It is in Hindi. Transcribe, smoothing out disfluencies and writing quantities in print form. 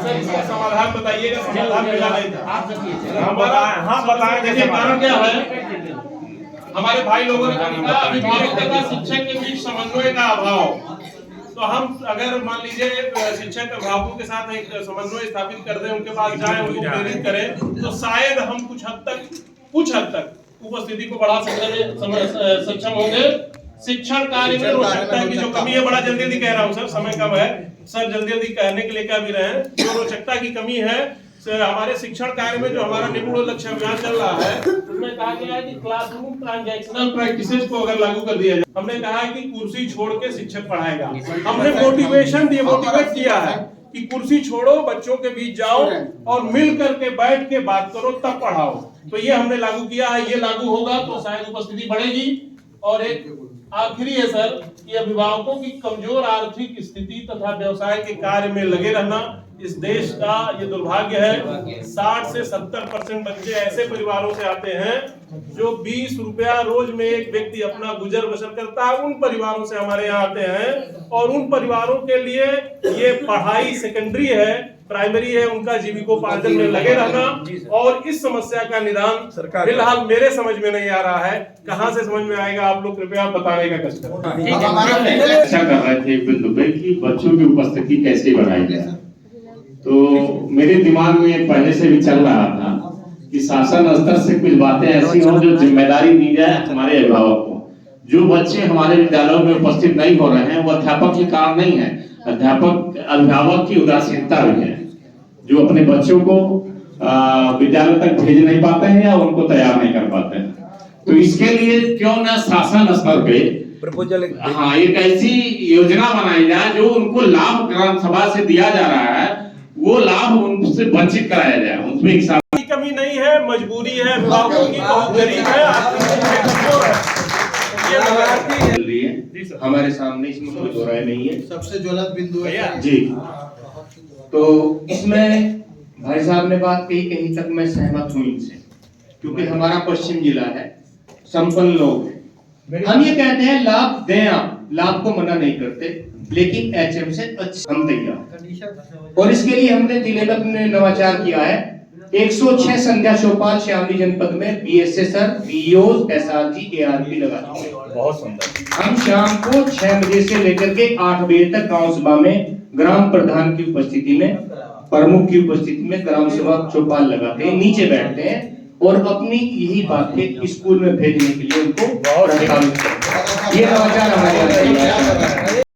सर इसका समाधान बताइएगा, समाधान मिला नहीं था। हाँ बताएं। देखिए कारण क्या है, हमारे भाई लोगों ने कहा अभिभावक तथा शिक्षक के बीच समन्वय का अभाव। तो हम अगर मान लीजिए शिक्षक अभिभावकों के साथ एक समन्वय स्थापित कर दें, उनके पास जाएं, उनको प्रेरित करें, तो शायद हम कुछ हद तक उपस्थिति को बढ़ा सकने में सक्षम होंगे। शिक्षण कार्य में रोचकता की जो कमी है, बड़ा जल्दी कह रहा हूँ सर, समय कम है सर, जल्दी कहने के लिए क्या भी रहे, जो रोचकता की कमी है हमारे शिक्षण कार्य में, जो हमारा निपुण लक्ष्य अभियान चल रहा है, उसमें कहा गया है कि क्लासरूम ट्रांजैक्शनल प्रैक्टिसेस को अगर लागू कर दिया जाए, हमने कहा है कि कुर्सी छोड़ के शिक्षक पढ़ाएगा। हमने मोटिवेट किया है कि कुर्सी छोड़ो, बच्चों के बीच जाओ और मिल करके बैठ के बात करो, तब पढ़ाओ। तो ये हमने लागू किया है, ये लागू होगा तो शायद उपस्थिति बढ़ेगी। और एक आखिरी है सर कि अभिभावकों की कमजोर आर्थिक स्थिति तथा व्यवसाय के कार्य में लगे रहना इस देश का ये दुर्भाग्य है। 60 से 70% बच्चे ऐसे परिवारों से आते हैं जो 20 रुपया रोज में एक व्यक्ति अपना गुजर बसर करता है, उन परिवारों से हमारे यहाँ आते हैं। और उन परिवारों के लिए ये पढ़ाई सेकेंडरी है, प्राइमरी है, उनका जीविकोपार्जन में लगे रहना। और इस समस्या का निदान फिलहाल मेरे समझ में नहीं आ रहा है, कहाँ से समझ में आएगा, आप लोग कृपया बताने का कष्ट करें। अच्छा कर रहे थे बिंदु पे कि बच्चों की उपस्थिति कैसे बढ़ाई जाए, तो मेरे दिमाग में पहले से भी चल रहा था कि शासन स्तर से कुछ बातें ऐसी हों जो जिम्मेदारी दी जाए हमारे अभिभावक को। जो बच्चे हमारे विद्यालयों में उपस्थित नहीं हो रहे हैं वो अध्यापक के कारण नहीं है, अभिभावक की उदासीनता भी है, जो अपने बच्चों को विद्यालय तक भेज नहीं पाते हैं या उनको तैयार नहीं कर पाते हैं। तो इसके लिए क्यों न शासन स्तर पे प्रपोजल एक ऐसी योजना बनाई जाए जो उनको लाभ ग्राम सभा से दिया जा रहा है, वो लाभ उनसे वंचित कराया जाए। उसमें एक कमी नहीं है, मजबूरी है, अभिभावकों की बहुत गरीब है, हमारे सामने इसमें कोई दो राय नहीं है, सबसे ज्वलंत बिंदु है जी। तो इसमें भाई साहब ने बात कही, कहीं तक मैं सहमत हूँ इनसे, क्योंकि हमारा पश्चिम जिला है, संपन्न लोग हैं। हम ये कहते हैं लाभ दें, आप लाभ को मना नहीं करते, लेकिन एचएम से अच्छा हम तैयार। और इसके लिए हमने जिले में अपने नवाचार किया है। 106 संध्या चौपाल श्यामली जनपद में बीएसएसआर, बीईओ, एसआरजी, एआरपी लगा चुके हैं। बहुत सुंदर। हम शाम को 6 बजे से लेकर के 8 बजे तक गांव सभा में ग्राम प्रधान की उपस्थिति में, प्रमुख की उपस्थिति में ग्राम सभा चौपाल लगाते हैं, नीचे बैठते हैं और अपनी यही बातें स्कूल में भेजने के लिए उनको प्रस्तावित करते हैं। ये नवाचार हमारे यहाँ